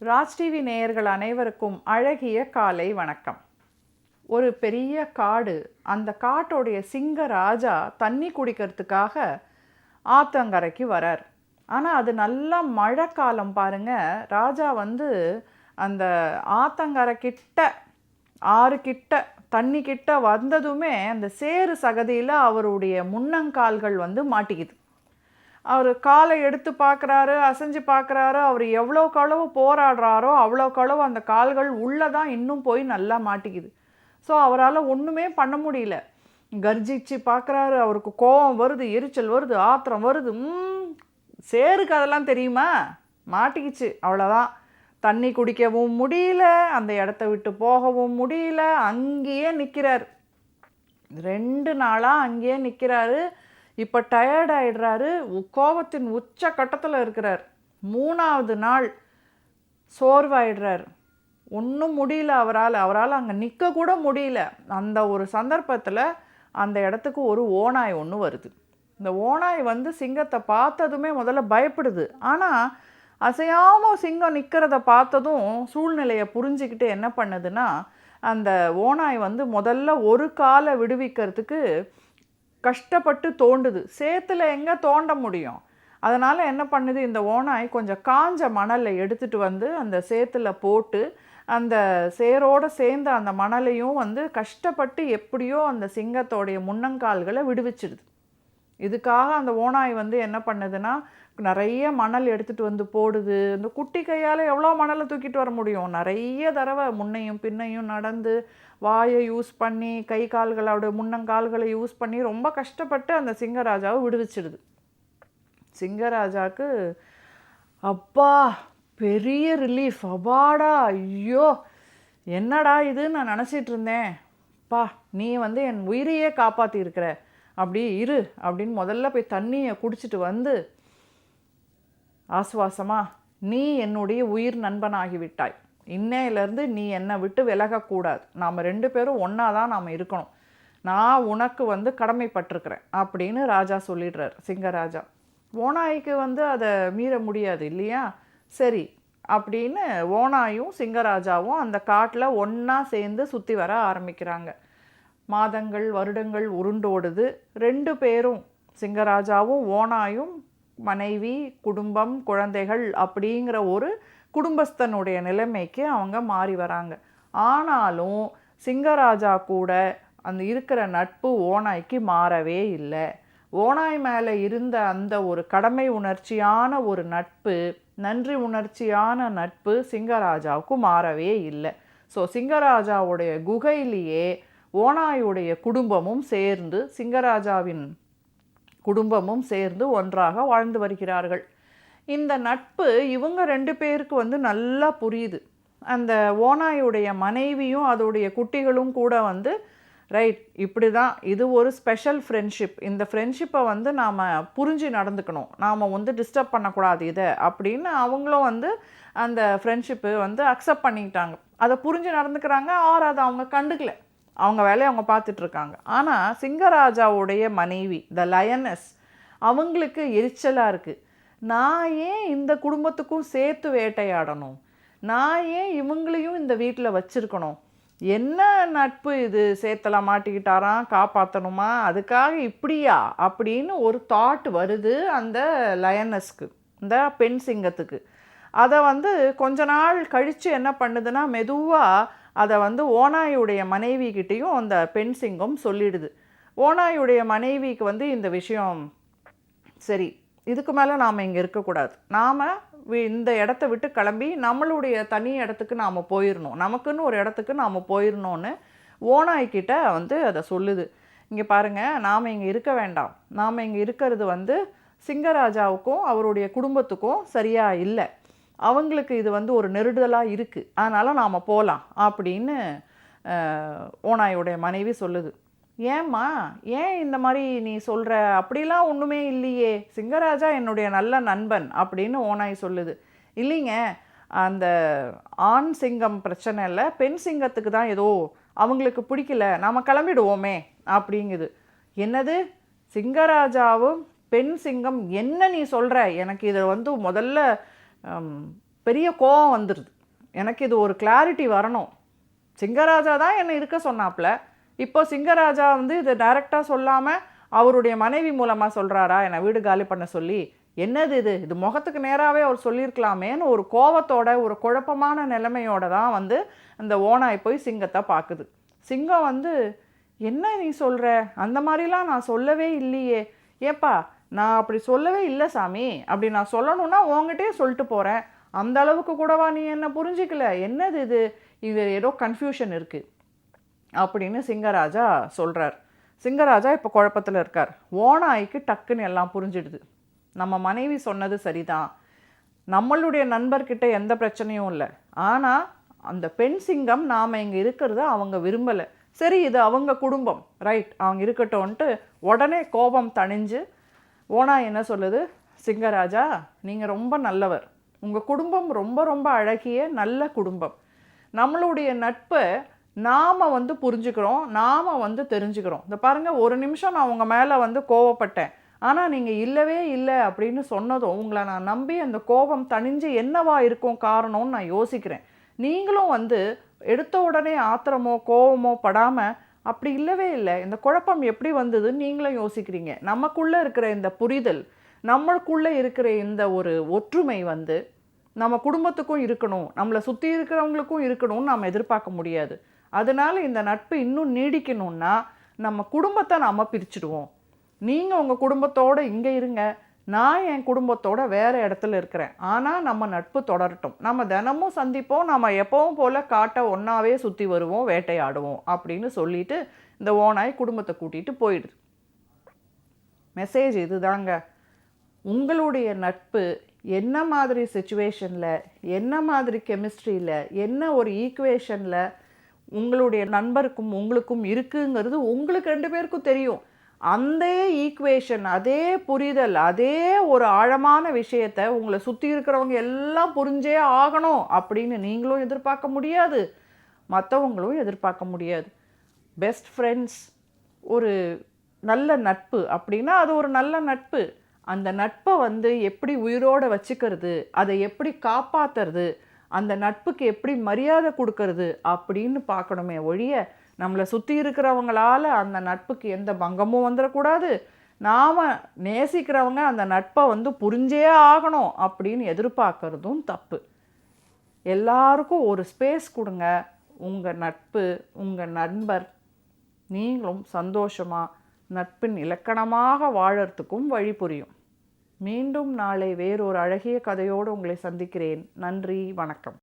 Raj TV நேயர்கள் அனைவருக்கும் அழகிய காலை வணக்கம். ஒரு பெரிய காடு. அந்த காட்டோடைய சிங்க ராஜா தண்ணி குடிக்கிறதுக்காக ஆத்தங்கரைக்கு வரார். ஆனால் அது நல்லா மழை காலம் பாருங்க. ராஜா அந்த ஆத்தங்கரை கிட்ட, ஆறு கிட்ட, தண்ணி கிட்ட வந்ததுமே அந்த சேறு சகதியில் அவருடைய முன்னங்கால்கள் மாட்டிக்குது. அவர் காலை எடுத்து பார்க்குறாரு, அசைஞ்சு பார்க்குறாரு. அவர் எவ்வளோக்களவு போராடுறாரோ அவ்வளோக்களவு அந்த கால்கள் உள்ளே தான் இன்னும் போய் நல்லா மாட்டிக்குது. ஸோ அவரால் ஒன்றுமே பண்ண முடியல. கர்ஜிச்சு பார்க்குறாரு. அவருக்கு கோபம் வருது, எரிச்சல் வருது, ஆத்திரம் வருது. சேருக்கு அதெல்லாம் தெரியுமா? மாட்டிக்கிச்சு, அவ்வளோதான். தண்ணி குடிக்கவும் முடியல, அந்த இடத்த விட்டு போகவும் முடியல. அங்கேயே நிற்கிறார். 2 நாளாக அங்கேயே நிற்கிறாரு. இப்போ டயர்ட் ஆகிடுறாரு. கோபத்தின் உச்ச கட்டத்தில் இருக்கிறார். 3ஆவது நாள் சோர்வாயிடுறார். ஒன்றும் முடியல அவரால் அங்கே நிற்க கூட முடியல. அந்த ஒரு சந்தர்ப்பத்தில் அந்த இடத்துக்கு ஒரு ஓநாய் ஒன்று வருது. இந்த ஓநாய் சிங்கத்தை பார்த்ததுமே முதல்ல பயப்படுது. ஆனால் அசையாமல் சிங்கம் நிற்கிறத பார்த்ததும் சூழ்நிலையை புரிஞ்சுக்கிட்டு என்ன பண்ணுதுன்னா, அந்த ஓநாய் முதல்ல ஒரு காலை விடுவிக்கிறதுக்கு கஷ்டப்பட்டு தோண்டுது. சேத்துல எங்கே தோண்ட முடியும்? அதனால் என்ன பண்ணுது, இந்த ஓநாய் கொஞ்சம் காஞ்ச மணலை எடுத்துகிட்டு அந்த சேத்துல போட்டு அந்த சேரோடு சேர்ந்த அந்த மணலையும் கஷ்டப்பட்டு எப்படியோ அந்த சிங்கத்தோடைய முன்னங்கால்களை விடுவிச்சிடுது. இதுக்காக அந்த ஓநாய் என்ன பண்ணுதுன்னா, நிறைய மணல் எடுத்துகிட்டு போடுது. இந்த குட்டி கையால் எவ்வளோ மணலை தூக்கிட்டு வர முடியும்? நிறைய தடவை முன்னையும் பின்னையும் நடந்து, வாயை யூஸ் பண்ணி, கை கால்களோட முன்னங்கால்களை யூஸ் பண்ணி ரொம்ப கஷ்டப்பட்டு அந்த சிங்கராஜாவை விடுவிச்சிடுது. சிங்கராஜாவுக்கு அப்பா பெரிய ரிலீஃப். அப்பாடா, ஐயோ என்னடா இது, நான் நினச்சிட்டு இருந்தேன். பா, நீ என் உயிரையே காப்பாற்றிருக்கிற, அப்படி இரு அப்படின்னு முதல்ல போய் தண்ணியை குடிச்சிட்டு ஆசுவாசமா, நீ என்னுடைய உயிர் நண்பனாகிவிட்டாய். இன்னையிலேருந்து நீ என்னை விட்டு விலகக்கூடாது. நாம் 2 பேரும் ஒன்றா தான் நாம் இருக்கணும். நான் உனக்கு கடமைப்பட்டிருக்கிறேன் அப்படின்னு ராஜா சொல்லிடுறார், சிங்கராஜா. ஓநாய்க்கு அதை மீற முடியாது இல்லையா? சரி அப்படின்னு ஓநாயும் சிங்கராஜாவும் அந்த காட்டில் ஒன்றா சேர்ந்து சுற்றி வர ஆரம்பிக்கிறாங்க. மாதங்கள் வருடங்கள் உருண்டோடுது. 2 பேரும், சிங்கராஜாவும் ஓநாயும், மனைவி, குடும்பம், குழந்தைகள் அப்படிங்கிற ஒரு குடும்பஸ்தனுடைய நிலைமைக்கு அவங்க மாறி வராங்க. ஆனாலும் சிங்கராஜா கூட அந்த இருக்கிற நட்பு ஓநாய்க்கு மாறவே இல்லை. ஓநாய் மேலே இருந்த அந்த ஒரு கடமை உணர்ச்சியான ஒரு நட்பு, நன்றி உணர்ச்சியான நட்பு சிங்கராஜாவுக்கு மாறவே இல்லை. ஸோ சிங்கராஜாவுடைய குகையிலேயே ஓநாயுடைய குடும்பமும் சேர்ந்து, சிங்கராஜாவின் குடும்பமும் சேர்ந்து ஒன்றாக வாழ்ந்து வருகிறார்கள். இந்த நட்பு இவங்க 2 பேருக்கு நல்லா புரியுது. அந்த ஓநாயுடைய மனைவியும் அதோடைய குட்டிகளும் கூட ரைட், இப்படி தான், இது ஒரு ஸ்பெஷல் ஃப்ரெண்ட்ஷிப். இந்த ஃப்ரெண்ட்ஷிப்பை நாம் புரிஞ்சு நடந்துக்கணும், நாம் டிஸ்டர்ப் பண்ணக்கூடாது இதை அப்படின்னு அவங்களும் அந்த ஃப்ரெண்ட்ஷிப்பு அக்செப்ட் பண்ணிக்கிட்டாங்க. அதை புரிஞ்சு நடந்துக்கிறாங்க. அதை அவங்க கண்டுக்கல. அவங்க வேலையை அவங்க பார்த்துட்ருக்காங்க. ஆனால் சிங்கராஜாவுடைய மனைவி த லயனஸ், அவங்களுக்கு எரிச்சலாக இருக்குது. நான் ஏன் இந்த குடும்பத்துக்கும் சேர்த்து வேட்டையாடணும்? நான் ஏன் இவங்களையும் இந்த வீட்டில் வச்சுருக்கணும்? என்ன நட்பு இது? சேத்தலாம் மாட்டிக்கிட்டாராம், காப்பாற்றணுமா? அதுக்காக இப்படியா அப்படின்னு ஒரு தாட் வருது அந்த லயனஸ்க்கு, இந்த பெண் சிங்கத்துக்கு. அதை கொஞ்ச நாள் கழித்து என்ன பண்ணுதுன்னா, மெதுவாக அதை ஓநாயுடைய மனைவிக்கிட்டேயும் அந்த பெண் சிங்கம் சொல்லிடுது. ஓநாயுடைய மனைவிக்கு இந்த விஷயம், சரி இதுக்கு மேலே நாம் இங்கே இருக்கக்கூடாது, நாம் இந்த இடத்த விட்டு கிளம்பி நம்மளுடைய தனி இடத்துக்கு நாம் போயிடணும், நமக்குன்னு ஒரு இடத்துக்கு நாம் போயிடணும்னு ஓநாய்கிட்ட அதை சொல்லுது. இங்கே பாருங்கள், நாம் இங்கே இருக்க வேண்டாம், நாம் இங்கே இருக்கிறது சிங்கராஜாவுக்கும் அவருடைய குடும்பத்துக்கும் சரியாக இல்லை, அவங்களுக்கு இது ஒரு நெருடலாக இருக்குது, அதனால் நாம் போகலாம் அப்படின்னு ஓநாயுடைய மனைவி சொல்லுது. ஏம்மா, ஏன் இந்த மாதிரி நீ சொல்கிற? அப்படிலாம் ஒன்றுமே இல்லையே, சிங்கராஜா என்னுடைய நல்ல நண்பன் அப்படின்னு ஓநாய் சொல்லுது. இல்லைங்க, அந்த ஆண் சிங்கம் பிரச்சனை இல்லை, பெண் சிங்கத்துக்கு தான் ஏதோ அவங்களுக்கு பிடிக்கல, நாம் கிளம்பிடுவோமே அப்படிங்குது. என்னது, சிங்கராஜாவும் பெண் சிங்கம், என்ன நீ சொல்கிற? எனக்கு இதை முதல்ல பெரிய கோவம் வந்துடுது. எனக்கு இது ஒரு கிளாரிட்டி வரணும். சிங்கராஜா தான் என்னை இருக்க சொன்னாப்புல, இப்போ சிங்கராஜா வந்து இதை டைரெக்டாக சொல்லாமல் அவருடைய மனைவி மூலமாக சொல்கிறாரா என்னை வீடு காலி பண்ண சொல்லி? என்னது இது? இது முகத்துக்கு நேராகவே அவர் சொல்லியிருக்கலாமேன்னு ஒரு கோவத்தோட, ஒரு குழப்பமான நிலைமையோட தான் வந்து அந்த ஓநாய் போய் சிங்கத்தை பார்க்குது. சிங்கம் வந்து, என்ன நீ சொல்கிற? அந்த மாதிரிலாம் நான் சொல்லவே இல்லையே. ஏப்பா, நான் அப்படி சொல்லவே இல்லை சாமி. அப்படி நான் சொல்லணும்னா உங்ககிட்டயே சொல்லிட்டு போகிறேன். அந்த அளவுக்கு கூடவா நீ என்ன புரிஞ்சிக்கல? என்னது இது? இது ஏதோ கன்ஃபியூஷன் இருக்குது அப்படின்னு சிங்கராஜா சொல்கிறார். சிங்கராஜா இப்போ குழப்பத்தில் இருக்கார். ஓநாய்க்கு டக்குன்னு எல்லாம் புரிஞ்சிடுது. நம்ம மனைவி சொன்னது சரிதான், நம்மளுடைய நண்பர்கிட்ட எந்த பிரச்சனையும் இல்லை, ஆனால் அந்த பெண் சிங்கம் நாம் இங்கே இருக்கிறத அவங்க விரும்பலை. சரி, இது அவங்க குடும்பம், ரைட், அவங்க இருக்கட்டும்ன்ட்டு உடனே கோபம் தணிஞ்சு ஓனாய் என்ன சொல்லுது? சிங்கராஜா, நீங்கள் ரொம்ப நல்லவர், உங்கள் குடும்பம் ரொம்ப ரொம்ப அழகிய நல்ல குடும்பம். நம்மளுடைய நட்பை நாம் வந்து புரிஞ்சுக்கிறோம், நாம் வந்து தெரிஞ்சுக்கிறோம். இந்த பாருங்கள், ஒரு நிமிஷம் நான் உங்கள் மேலே வந்து கோவப்பட்டேன், ஆனால் நீங்கள் இல்லவே இல்லை அப்படின்னு சொன்னதும் உங்களை நான் நம்பி அந்த கோபம் தணிஞ்சு என்னவா இருக்கும் காரணம்னு நான் யோசிக்கிறேன். நீங்களும் வந்து எடுத்த உடனே ஆத்திரமோ கோபமோ படாமல் அப்படி இல்லவே இல்லை, இந்த குழப்பம் எப்படி வந்ததுன்னு நீங்களும் யோசிக்கிறீங்க. நமக்குள்ளே இருக்கிற இந்த புரிதல், நம்மளுக்குள்ளே இருக்கிற இந்த ஒரு ஒற்றுமை வந்து நம்ம குடும்பத்துக்கும் இருக்கணும், நம்மளை சுற்றி இருக்கிறவங்களுக்கும் இருக்கணும்னு நாம் எதிர்பார்க்க முடியாது. அதனால் இந்த நட்பு இன்னும் நீடிக்கணும்னா நம்ம குடும்பத்தை நாம் பிரிச்சுடுவோம். நீங்கள் உங்கள் குடும்பத்தோடு இங்கே இருங்க, நான் என் குடும்பத்தோட வேறு இடத்துல இருக்கிறேன், ஆனால் நம்ம நட்பு தொடரட்டும், நம்ம தினமும் சந்திப்போம், நம்ம எப்பவும் போல் காட்டை ஒன்றாவே சுற்றி வருவோம், வேட்டையாடுவோம் அப்படின்னு சொல்லிட்டு இந்த ஓநாய் குடும்பத்தை கூட்டிகிட்டு போயிடுது. மெசேஜ் இதுதாங்க. உங்களுடைய நட்பு என்ன மாதிரி சிச்சுவேஷனில், என்ன மாதிரி கெமிஸ்ட்ரியில், என்ன ஒரு ஈக்குவேஷனில் உங்களுடைய நண்பருக்கும் உங்களுக்கும் இருக்குங்கிறது உங்களுக்கு 2 பேருக்கும் தெரியும். அந்த ஈக்குவேஷன், அதே புரிதல், அதே ஒரு ஆழமான விஷயத்தை உங்களை சுற்றி இருக்கிறவங்க எல்லாம் புரிஞ்சே ஆகணும் அப்படின்னு நீங்களும் எதிர்பார்க்க முடியாது, மற்றவங்களும் எதிர்பார்க்க முடியாது. பெஸ்ட் ஃப்ரெண்ட்ஸ், ஒரு நல்ல நட்பு அப்படின்னா அது ஒரு நல்ல நட்பு. அந்த நட்பை வந்து எப்படி உயிரோடு வச்சுக்கிறது, அதை எப்படி காப்பாற்றுறது, அந்த நட்புக்கு எப்படி மரியாதை கொடுக்கறது அப்படின்னு பார்க்கணுமே ஒழிய, நம்மளை சுற்றி இருக்கிறவங்களால் அந்த நட்புக்கு எந்த பங்கமும் வந்துடக்கூடாது, நாம் நேசிக்கிறவங்க அந்த நட்பை வந்து புரிஞ்சே ஆகணும் அப்படின்னு எதிர்பார்க்கறதும் தப்பு. எல்லாருக்கும் ஒரு ஸ்பேஸ் கொடுங்க. உங்கள் நட்பு, உங்கள் நண்பர், நீங்களும் சந்தோஷமாக நட்பின் இலக்கணமாக வாழறதுக்கும் வழி புரியும். மீண்டும் நாளை வேறொரு அழகிய கதையோடு உங்களை சந்திக்கிறேன். நன்றி, வணக்கம்.